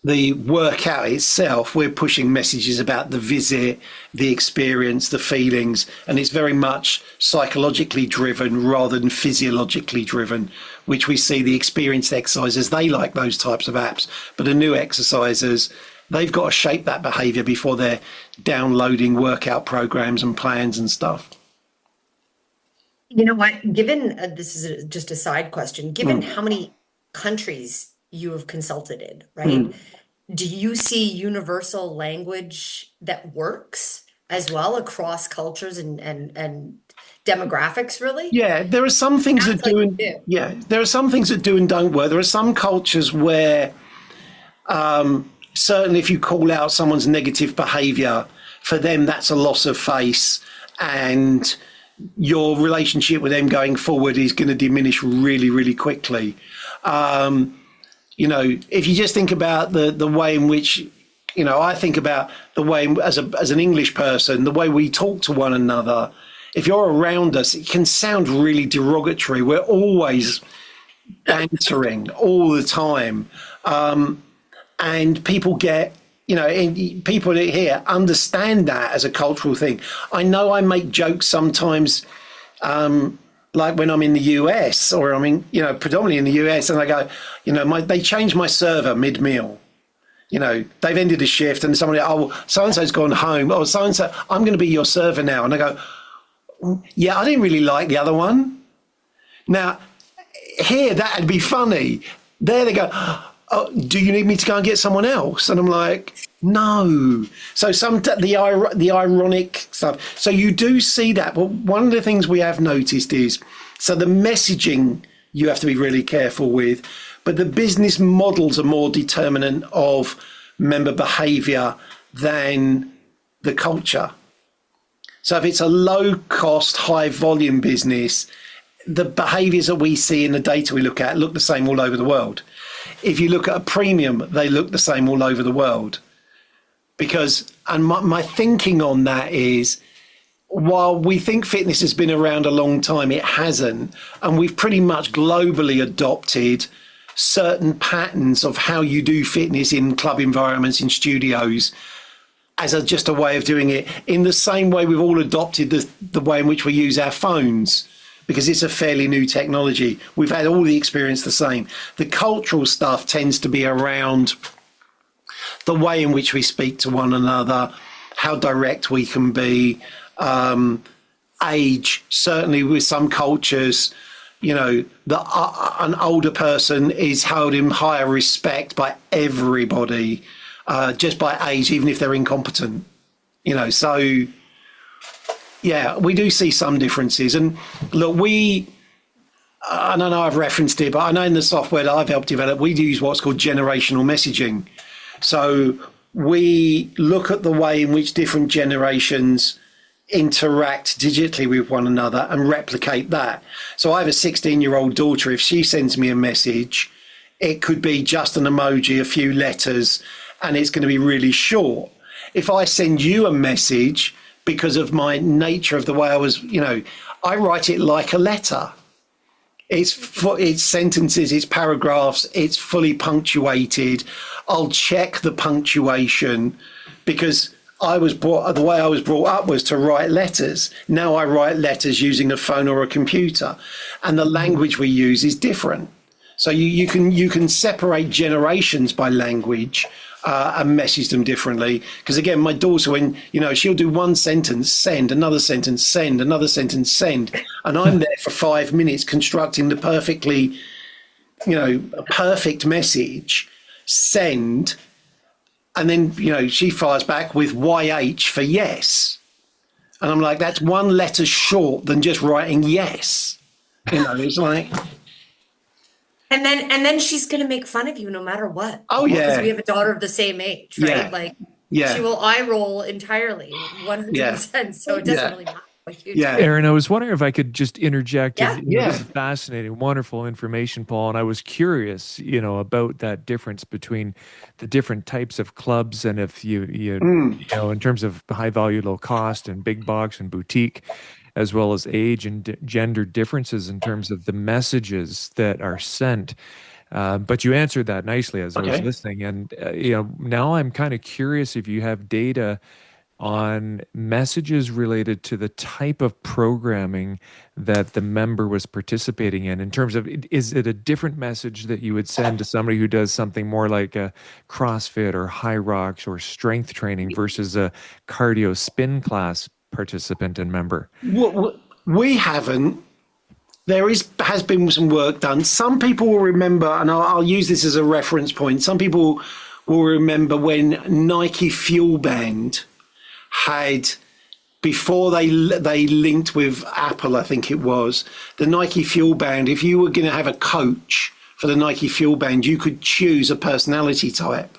the workout itself, we're pushing messages about the visit, the experience, the feelings, and it's very much psychologically driven rather than physiologically driven, which we see the experienced exercisers, they like those types of apps, but the new exercisers, they've got to shape that behavior before they're downloading workout programs and plans and stuff.
You know what, given, this is just a side question, given how many countries you have consulted in, right? Do you see universal language that works as well across cultures and demographics, really?
Yeah, there are some things that do, and yeah, there are some things that do and don't work. There are some cultures where certainly if you call out someone's negative behavior, for them that's a loss of face, and your relationship with them going forward is going to diminish really, really quickly. You know, if you just think about the way in which, you know, I think about the way as an English person, the way we talk to one another, if you're around us, it can sound really derogatory. We're always bantering all the time. And people get, you know, people here understand that as a cultural thing. I know I make jokes sometimes, like when I'm in the US, or I mean, you know, predominantly in the US, and I go, you know, they changed my server mid-meal. You know, they've ended a shift and somebody, oh, so-and-so's gone home. Oh, so-and-so, I'm going to be your server now. And I go, yeah, I didn't really like the other one. Now, here, that'd be funny. There they go, oh, do you need me to go and get someone else? And I'm like, no. So the ironic stuff. So you do see that. But one of the things we have noticed is, so the messaging you have to be really careful with, but the business models are more determinant of member behavior than the culture. So if it's a low cost, high volume business, the behaviors that we see in the data we look at look the same all over the world. If you look at a premium, they look the same all over the world. Because, and my thinking on that is, while we think fitness has been around a long time, it hasn't. And we've pretty much globally adopted certain patterns of how you do fitness in club environments, in studios, as just a way of doing it, in the same way we've all adopted the way in which we use our phones, because it's a fairly new technology. We've had all the experience the same. The cultural stuff tends to be around the way in which we speak to one another, how direct we can be, age. Certainly with some cultures, you know, an older person is held in higher respect by everybody, just by age, even if they're incompetent. You know, so yeah, we do see some differences. And look, I don't know I've referenced it, but I know in the software that I've helped develop, we use what's called generational messaging. So we look at the way in which different generations interact digitally with one another and replicate that. So I have a 16-year-old daughter. If she sends me a message, it could be just an emoji, a few letters, and it's going to be really short. If I send you a message, because of my nature of the way I was, I write it like a letter. It's sentences, it's paragraphs, it's fully punctuated. I'll check the punctuation because the way I was brought up was to write letters. Now I write letters using a phone or a computer, and the language we use is different. So you can separate generations by language and message them differently. Because again, my daughter, when she'll do one sentence, send another sentence, send another sentence, send, and I'm there for 5 minutes constructing the a perfect message, send, and then she fires back with YH for yes, and I'm like, that's one letter short than just writing yes. It's like.
And then she's going to make fun of you no matter what.
Oh, yeah.
Because we have a daughter of the same age, right?
Yeah.
She will eye roll entirely, 100%. Yeah. So it doesn't really matter what you do.
Aaron, I was wondering if I could just interject.
Yeah.
This is fascinating, wonderful information, Paul. And I was curious, about that difference between the different types of clubs, and if you in terms of high value, low cost, and big box and boutique, as well as age and gender differences in terms of the messages that are sent. But you answered that nicely as I was listening. And, now I'm kind of curious if you have data on messages related to the type of programming that the member was participating in terms of, is it a different message that you would send to somebody who does something more like a CrossFit or high rocks or strength training versus a cardio spin class participant and member?
We haven't. Has been some work done. Some people will remember, and I'll use this as a reference point. Some people will remember when Nike Fuel Band had, before they linked with Apple, I think it was, the Nike Fuel Band. If you were going to have a coach for the Nike Fuel Band, you could choose a personality type,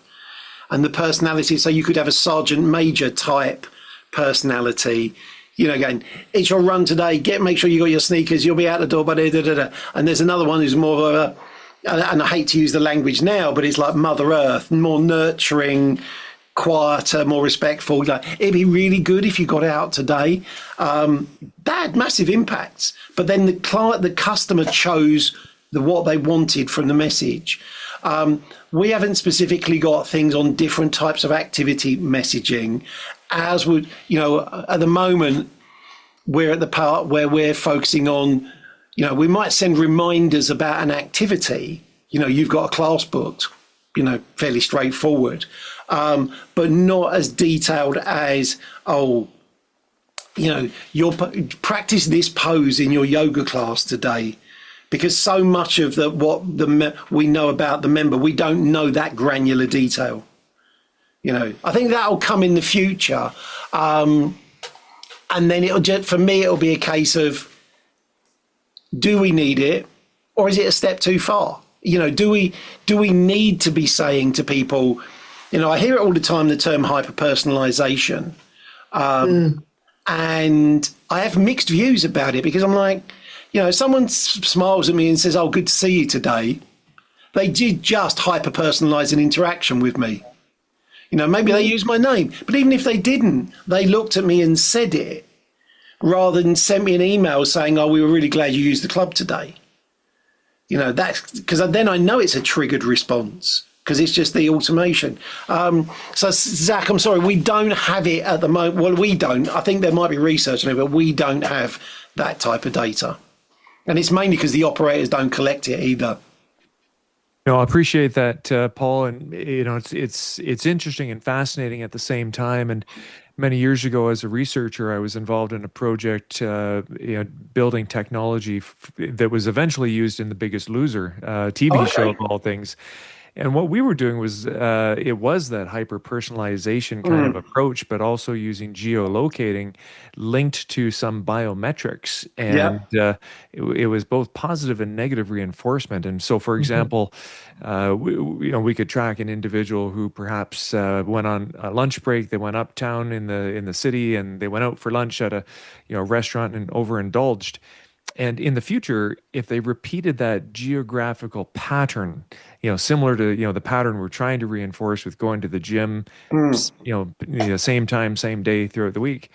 and the personality. So you could have a sergeant major type personality, going, it's your run today, make sure you got your sneakers, you'll be out the door by da. And there's another one who's more of and I hate to use the language now, but it's like Mother Earth, more nurturing, quieter, more respectful. It'd be really good if you got out today. That had massive impacts, but then the customer chose what they wanted from the message. We haven't specifically got things on different types of activity messaging, as would, at the moment, we're at the part where we're focusing on, we might send reminders about an activity, you've got a class booked, fairly straightforward, but not as detailed as, you'll practice this pose in your yoga class today. Because so much of we know about the member, we don't know that granular detail. I think that'll come in the future, and then for me it'll be a case of, do we need it, or is it a step too far? Do we need to be saying to people, I hear it all the time, the term hyper-personalization, and I have mixed views about it, because I'm like, someone smiles at me and says, "Oh, good to see you today." They did just hyper-personalize an interaction with me. Maybe they used my name, but even if they didn't, they looked at me and said it, rather than sent me an email saying, "Oh, we were really glad you used the club today." That's because then I know it's a triggered response, because it's just the automation. So Zach, I'm sorry, we don't have it at the moment. Well, we don't. I think there might be research on it, but we don't have that type of data. And it's mainly because the operators don't collect it either.
No, I appreciate that, Paul. And it's interesting and fascinating at the same time. And many years ago, as a researcher, I was involved in a project, building technology that was eventually used in The Biggest Loser, TV show of all things. And what we were doing was it was that hyper personalization kind of approach, but also using geolocating linked to some biometrics, and it was both positive and negative reinforcement. And so, for example, we could track an individual who perhaps went on a lunch break. They went uptown in the city, and they went out for lunch at a restaurant and overindulged. And in the future, if they repeated that geographical pattern, similar to, the pattern we're trying to reinforce with going to the gym, same time, same day throughout the week.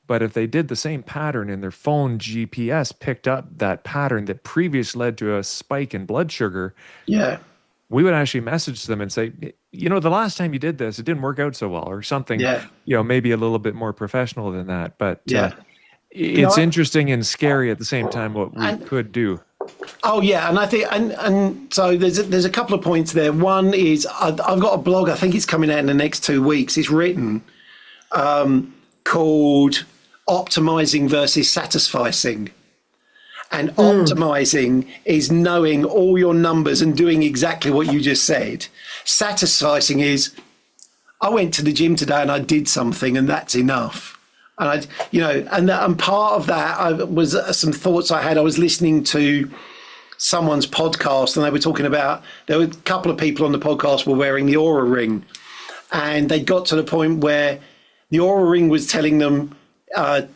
But if they did the same pattern and their phone GPS picked up that pattern that previously led to a spike in blood sugar, we would actually message them and say, the last time you did this, it didn't work out so well, or something, maybe a little bit more professional than that. But it's interesting and scary at the same time what we could do.
Oh yeah, and I think and so there's a couple of points there. One is I've got a blog. I think it's coming out in the next 2 weeks. It's written called "Optimizing versus Satisficing." And optimizing is knowing all your numbers and doing exactly what you just said. Satisficing is I went to the gym today and I did something, and that's enough. And and part of that was some thoughts I had. I was listening to someone's podcast, and they were talking about, there were a couple of people on the podcast were wearing the Aura Ring, and they got to the point where the Aura Ring was telling them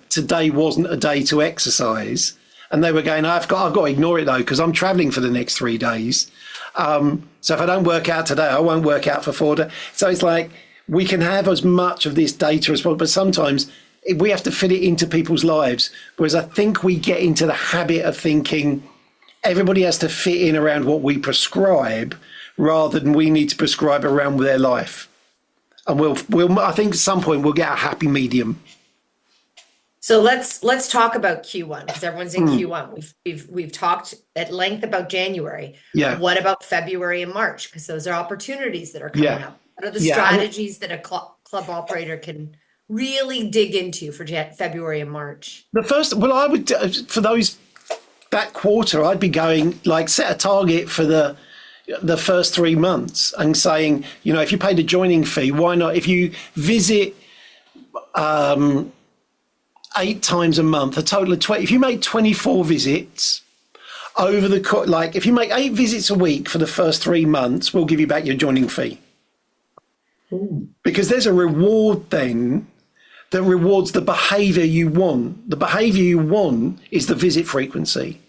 today wasn't a day to exercise, and they were going, I've got to ignore it though, because I'm traveling for the next 3 days. So if I don't work out today, I won't work out for 4 days. So it's like we can have as much of this data as possible, but sometimes we have to fit it into people's lives. Whereas I think we get into the habit of thinking everybody has to fit in around what we prescribe rather than we need to prescribe around their life. And we'll I think at some point we'll get a happy medium.
So let's talk about Q1, because everyone's in Q1. We've talked at length about January.
Yeah.
What about February and March? Because those are opportunities that are coming up. What are the strategies that a club operator can really dig into for February and March?
The first, well, I would, for that quarter, I'd be going, like, set a target for the first 3 months and saying, if you paid a joining fee, why not? If you visit 8 times a month, a total of 20, if you make 24 visits over if you make 8 visits a week for the first 3 months, we'll give you back your joining fee. Because there's a reward then that rewards the behavior you want. The behavior you want is the visit frequency.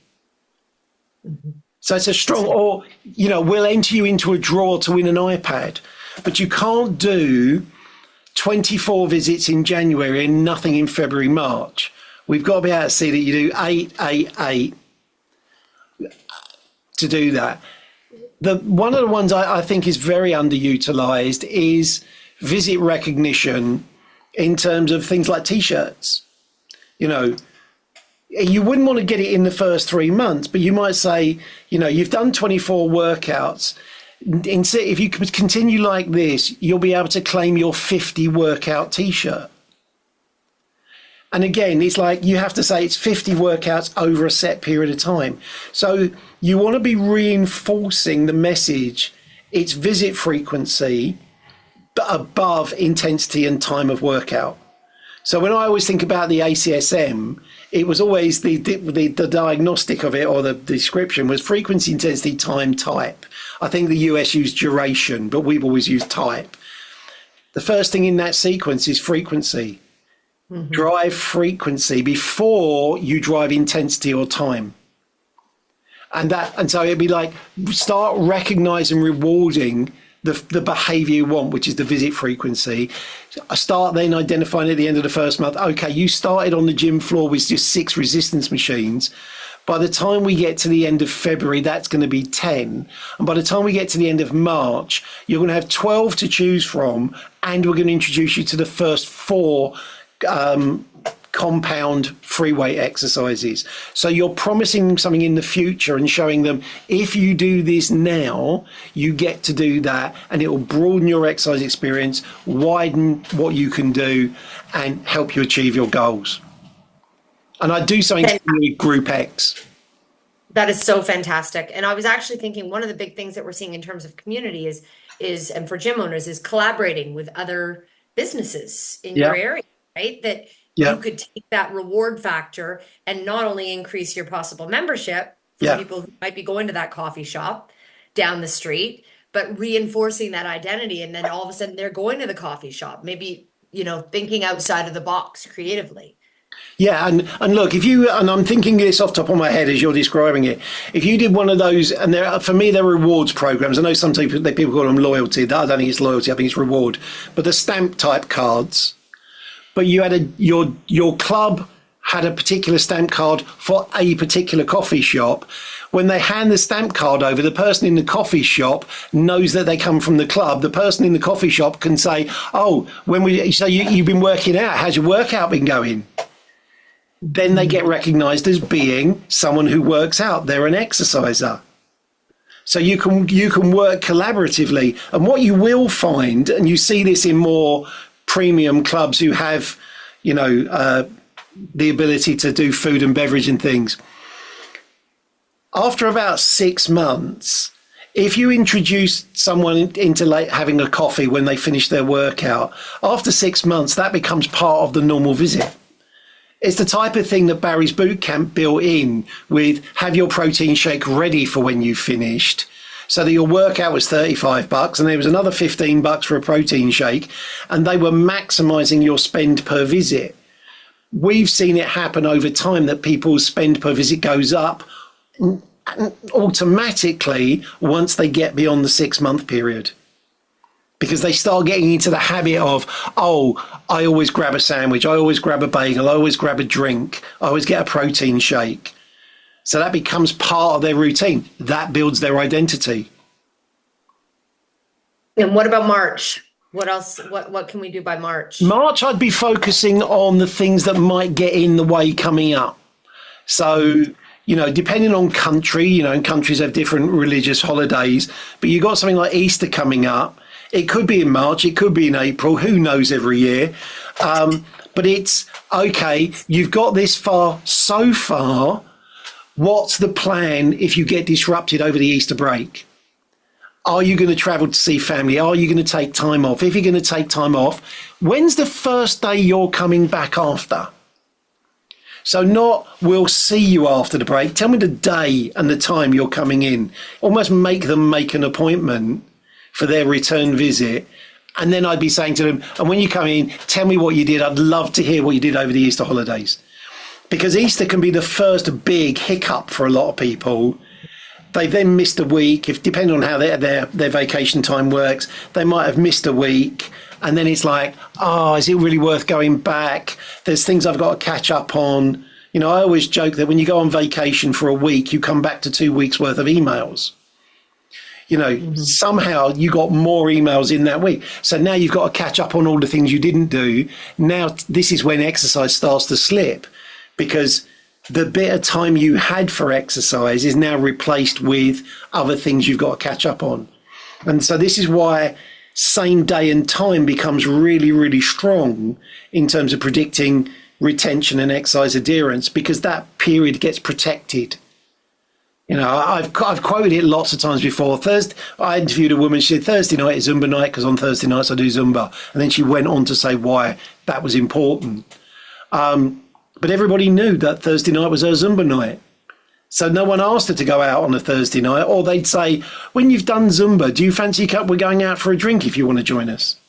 So it's a strong, or, we'll enter you into a draw to win an iPad, but you can't do 24 visits in January and nothing in February, March. We've got to be able to see that you do 8, 8, 8 to do that. One of the ones I think is very underutilized is visit recognition in terms of things like T-shirts. You wouldn't want to get it in the first 3 months, but you might say, you've done 24 workouts. If you could continue like this, you'll be able to claim your 50 workout T-shirt. And again, it's like you have to say it's 50 workouts over a set period of time. So you want to be reinforcing the message, it's visit frequency, but above intensity and time of workout. So when I always think about the ACSM, it was always the diagnostic of it, or the description was frequency, intensity, time, type. I think the US used duration, but we've always used type. The first thing in that sequence is frequency. Drive frequency before you drive intensity or time. And so it'd be like, start recognizing, rewarding the behavior you want, which is the visit frequency. Start then identifying at the end of the first month, okay, you started on the gym floor with just 6 resistance machines. By the time we get to the end of February, that's going to be 10. And by the time we get to the end of March, you're going to have 12 to choose from. And we're going to introduce you to the first 4 compound free weight exercises. So you're promising something in the future and showing them, if you do this now, you get to do that, and it will broaden your exercise experience, widen what you can do, and help you achieve your goals. And I do something with Group X.
That is so fantastic. And I was actually thinking one of the big things that we're seeing in terms of community is and for gym owners is collaborating with other businesses in your
Yeah,
area, right? That you
yeah,
could take that reward factor and not only increase your possible membership for
yeah.
people who might be going to that coffee shop down the street, but reinforcing that identity. And then all of a sudden they're going to the coffee shop, maybe, thinking outside of the box creatively.
Yeah, and look, if you and I'm thinking this off the top of my head as you're describing it, if you did one of those, and for me they're rewards programs. I know some people call them loyalty. I don't think it's loyalty. I think it's reward. But the stamp type cards. But you had your club had a particular stamp card for a particular coffee shop. When they hand the stamp card over, the person in the coffee shop knows that they come from the club. The person in the coffee shop can say, "Oh, you've been working out. How's your workout been going?" Then they get recognized as being someone who works out. They're an exerciser. So you can work collaboratively. And what you will find, and you see this in more premium clubs who have, the ability to do food and beverage and things. After about 6 months, if you introduce someone into having a coffee when they finish their workout, after 6 months, that becomes part of the normal visit. It's the type of thing that Barry's Bootcamp built in with have your protein shake ready for when you finished, so that your workout was $35 and there was another $15 for a protein shake, and they were maximizing your spend per visit. We've seen it happen over time that people's spend per visit goes up automatically once they get beyond the 6-month period. Because they start getting into the habit of, I always grab a sandwich, I always grab a bagel, I always grab a drink, I always get a protein shake. So that becomes part of their routine. That builds their identity.
And what about March? What else? What can we do by March?
March, I'd be focusing on the things that might get in the way coming up. So, depending on country, and countries have different religious holidays, but you've got something like Easter coming up. It could be in March, it could be in April, who knows every year. But it's, okay, you've got this far so far. What's the plan if you get disrupted over the Easter break? Are you going to travel to see family? Are you going to take time off? If you're going to take time off, when's the first day you're coming back after? So not, we'll see you after the break. Tell me the day and the time you're coming in. Almost make them make an appointment for their return visit. And then I'd be saying to them, and when you come in, tell me what you did. I'd love to hear what you did over the Easter holidays. Because Easter can be the first big hiccup for a lot of people. They've then missed a week. If depending on how their vacation time works, they might have missed a week. And then it's like, is it really worth going back? There's things I've got to catch up on. I always joke that when you go on vacation for a week, you come back to 2 weeks worth of emails. Somehow you got more emails in that week. So now you've got to catch up on all the things you didn't do. Now this is when exercise starts to slip, because the bit of time you had for exercise is now replaced with other things you've got to catch up on. And so this is why same day and time becomes really, really strong in terms of predicting retention and exercise adherence, because that period gets protected. I've quoted it lots of times before. I interviewed a woman. She said Thursday night is Zumba night because on Thursday nights I do Zumba. And then she went on to say why that was important. But everybody knew that Thursday night was her Zumba night. So no one asked her to go out on a Thursday night. Or they'd say, when you've done Zumba, do you fancy we're going out for a drink if you want to join us?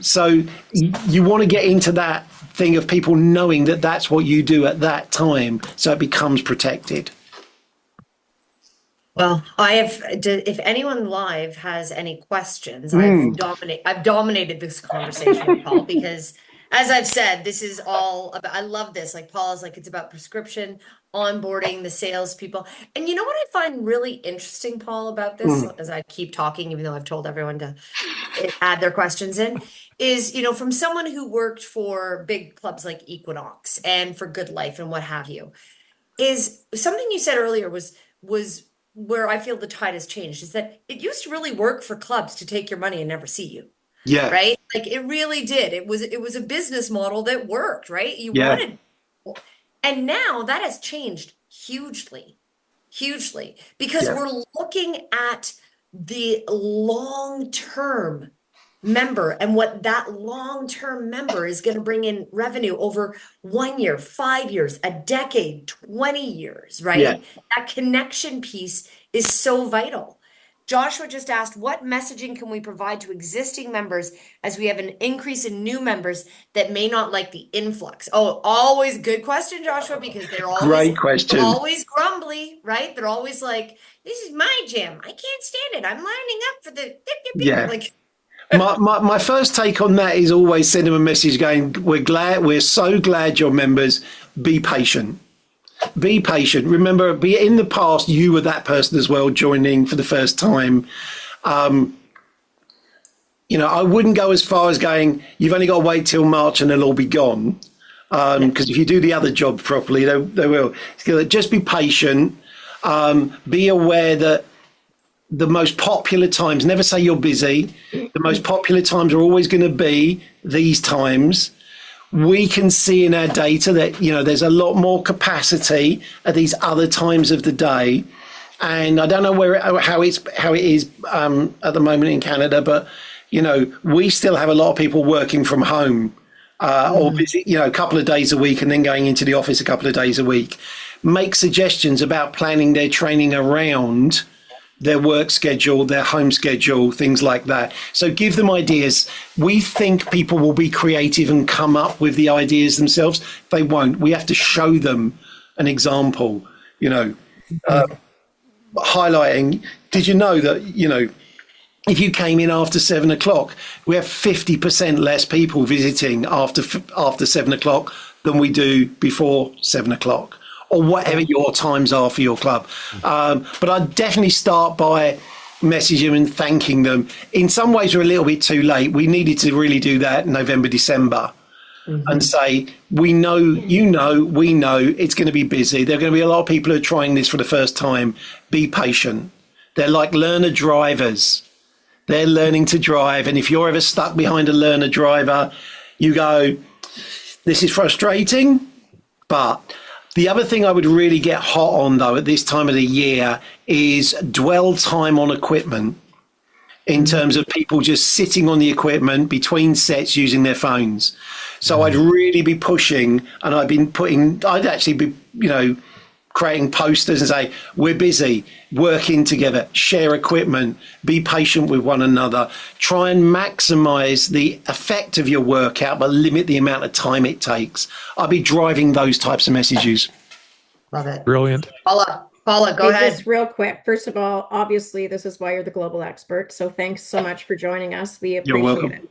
So you want to get into that thing of people knowing that that's what you do at that time, so it becomes protected.
Well, if anyone live has any questions, I've dominated this conversation, Paul, because as I've said, this is all about, I love this. Like Paul is like, it's about prescription, onboarding the salespeople. And you know what I find really interesting, Paul, about this, as I keep talking, even though I've told everyone to add their questions in, is, from someone who worked for big clubs like Equinox and for Good Life and what have you, is something you said earlier was where I feel the tide has changed, is that it used to really work for clubs to take your money and never see you.
Yeah.
Right. Like it really did. It was a business model that worked, right? You wanted, and now that has changed hugely, hugely, because
Yeah.
we're looking at the long-term member and what that long-term member is going to bring in revenue over 1 year, 5 years, a decade, 20 years,
Yeah.
right? That connection piece is so vital. Joshua just asked, what messaging can we provide to existing members as we have an increase in new members that may not like the influx? Oh, always good question, Joshua, because
Great question.
always grumbly, right? They're always like, this is my gym. I can't stand it. I'm lining up for the
Yeah.
like.
My first take on that is always send them a message going, we're so glad you're members. Be patient. Be patient. Remember, in the past, you were that person as well, joining for the first time. You know, I wouldn't go as far as going, you've only got to wait till March and they'll all be gone. Because if you do the other job properly, they will. Just be patient. Be aware that the most popular times, never say you're busy. The most popular times are always going to be these times. We can see in our data that, you know, there's a lot more capacity at these other times of the day. And I don't know how it is at the moment in Canada, but, you know, we still have a lot of people working from home or visit, you know, a couple of days a week and then going into the office a couple of days a week. Make suggestions about planning their training around their work schedule, their home schedule, things like that. So give them ideas. We think people will be creative and come up with the ideas themselves. They won't. We have to show them an example, you know, highlighting. Did you know that, you know, if you came in after 7 o'clock, we have 50% less people visiting after 7 o'clock than we do before 7 o'clock. Or whatever your times are for your club. But I'd definitely start by messaging them and thanking them. In some ways, we're a little bit too late. We needed to really do that in November, December and say, we know, you know, we know it's going to be busy. There are going to be a lot of people who are trying this for the first time. Be patient. They're like learner drivers. They're learning to drive. And if you're ever stuck behind a learner driver, you go, this is frustrating, but... The other thing I would really get hot on, though, at this time of the year is dwell time on equipment in terms of people just sitting on the equipment between sets using their phones. So I'd really be pushing, and I'd actually be, you know, creating posters and say, we're busy, working together, share equipment, be patient with one another, try and maximize the effect of your workout, but limit the amount of time it takes. I'll be driving those types of messages.
Love it.
Brilliant.
Paula, go ahead.
Just real quick. First of all, obviously, this is why you're the global expert. So thanks so much for joining us. We appreciate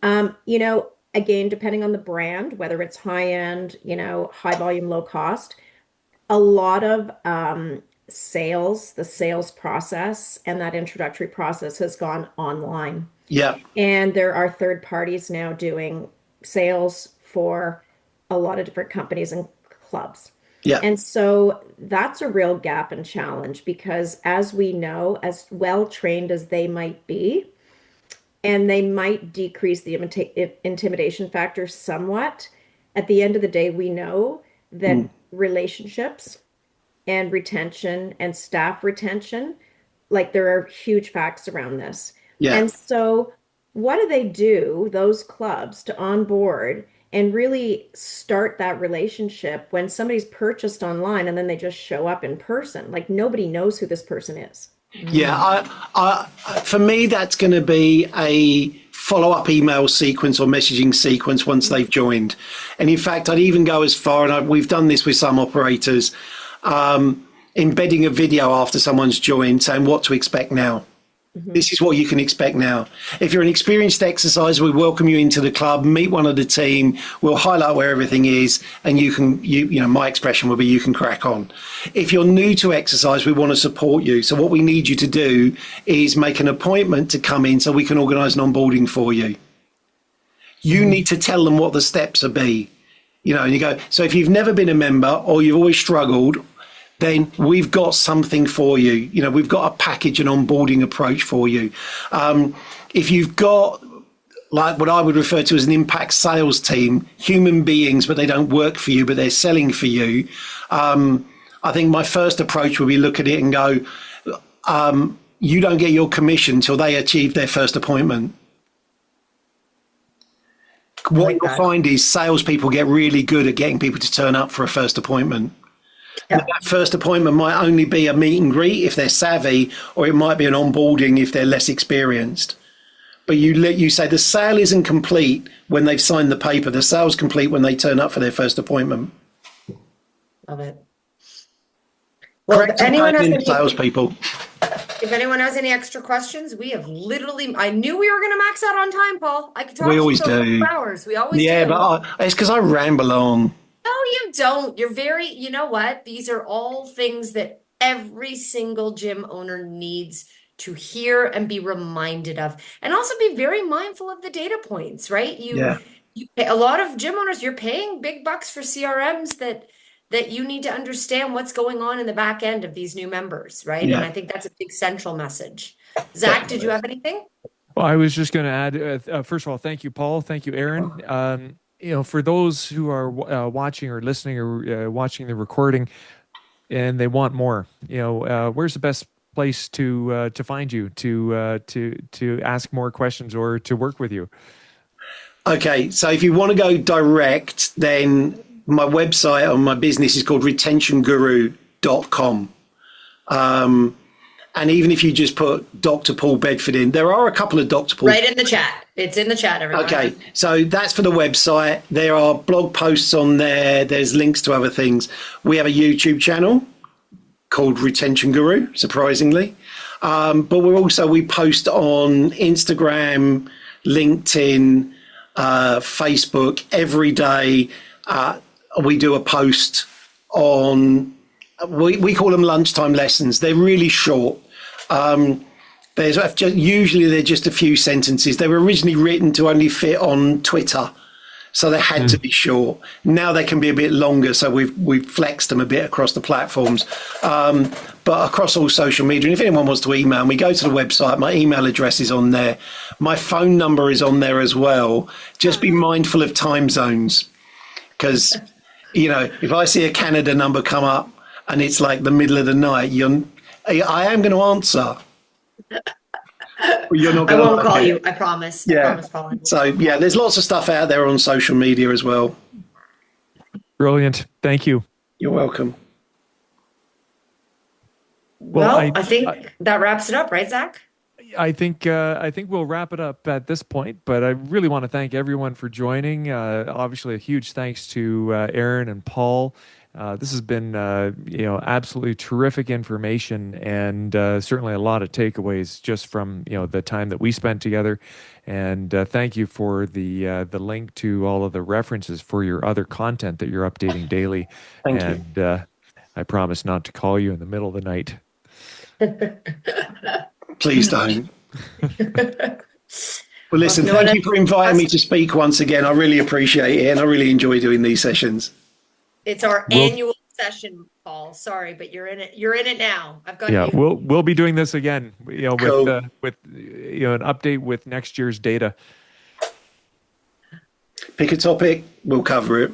it. You know, again, depending on the brand, whether it's high end, you know, high volume, low cost, a lot of the sales process and that introductory process has gone online.
Yeah.
And there are third parties now doing sales for a lot of different companies and clubs.
Yeah.
And so that's a real gap and challenge because as we know, as well trained as they might be, and they might decrease the intimidation factor somewhat, at the end of the day, we know that relationships and retention and staff retention, like there are huge facts around this.
Yeah.
And so what do they do, those clubs, to onboard and really start that relationship when somebody's purchased online and then they just show up in person? Like nobody knows who this person is.
Yeah, for me, that's going to be a follow-up email sequence or messaging sequence once they've joined. And in fact, I'd even go as far, and we've done this with some operators, embedding a video after someone's joined saying what to expect now. This is what you can expect now. If you're an experienced exerciser, we welcome you into the club, meet one of the team, we'll highlight where everything is, and you know, my expression will be you can crack on. If you're new to exercise, we want to support you. So what we need you to do is make an appointment to come in so we can organise an onboarding for you. You need to tell them what the steps are be. You know, and you go, so if you've never been a member or you've always struggled, then we've got something for you. You know, we've got a package and onboarding approach for you. If you've got like what I would refer to as an impact sales team, human beings, but they don't work for you, but they're selling for you. I I think my first approach would be look at it and go, you don't get your commission till they achieve their first appointment. What you'll find is salespeople get really good at getting people to turn up for a first appointment. Yeah. That first appointment might only be a meet and greet if they're savvy, or it might be an onboarding if they're less experienced. But you say the sale isn't complete when they've signed the paper. The sale's complete when they turn up for their first appointment.
Love it. Well, if anyone has any extra questions, we have literally, I knew we were going to max out on time, Paul. I could talk to you for 2 hours. We always do.
Yeah, but it's because I ramble on.
No, you don't. You're very, you know what? These are all things that every single gym owner needs to hear and be reminded of. And also be very mindful of the data points, right? A lot of gym owners, you're paying big bucks for CRMs that you need to understand what's going on in the back end of these new members, right? Yeah. And I think that's a big central message. Zach, did you have anything?
Well, I was just going to add, first of all, thank you, Paul. Thank you, Aaron. For those who are watching or listening or watching the recording and they want more, where's the best place to find you, to ask more questions or to work with you?
Okay, so if you want to go direct, then my website on my business is called retentionguru.com. And even if you just put Dr. Paul Bedford in, there are a couple of Dr. Paul.
Right in the chat. It's in the chat, everyone.
Okay, so that's for the website. There are blog posts on there. There's links to other things. We have a YouTube channel called Retention Guru, surprisingly. But we post on Instagram, LinkedIn, Facebook every day. We do a post on, we call them lunchtime lessons. They're really short. Usually they're just a few sentences. They were originally written to only fit on Twitter, so they had to be short. Now they can be a bit longer, so we've flexed them a bit across the platforms, but across all social media. And if anyone wants to email me, go to the website. My email address is on there. My phone number is on there as well. Just be mindful of time zones, because if I see a Canada number come up and it's like the middle of the night, I am going to answer. You're not.
I won't call you. I promise.
Yeah.
I promise, Colin.
So there's lots of stuff out there on social media as well.
Brilliant. Thank you.
You're welcome.
Well, I think that wraps it up, right, Zach?
I think we'll wrap it up at this point, but I really want to thank everyone for joining. Obviously, a huge thanks to Aaron and Paul. This has been, absolutely terrific information, and certainly a lot of takeaways just from the time that we spent together. And thank you for the link to all of the references for your other content that you're updating daily.
Thank you.
And I promise not to call you in the middle of the night.
Please don't. Well, listen, thank you for inviting me to speak once again. I really appreciate it, and I really enjoy doing these sessions.
It's our annual session, Paul. Sorry, but you're in it. You're in it now. I've got you.
We'll be doing this again.
Cool.
with an update with next year's data.
Pick a topic, we'll cover it.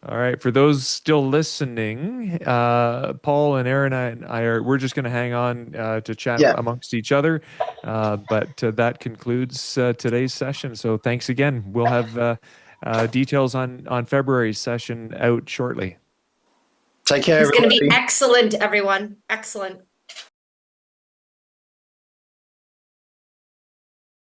All right. For those still listening, Paul and Aaron and we're just going to hang on to chat amongst each other. But that concludes today's session. So thanks again. We'll have details on February's session out shortly.
Take care.
It's going to be excellent, everyone. Excellent.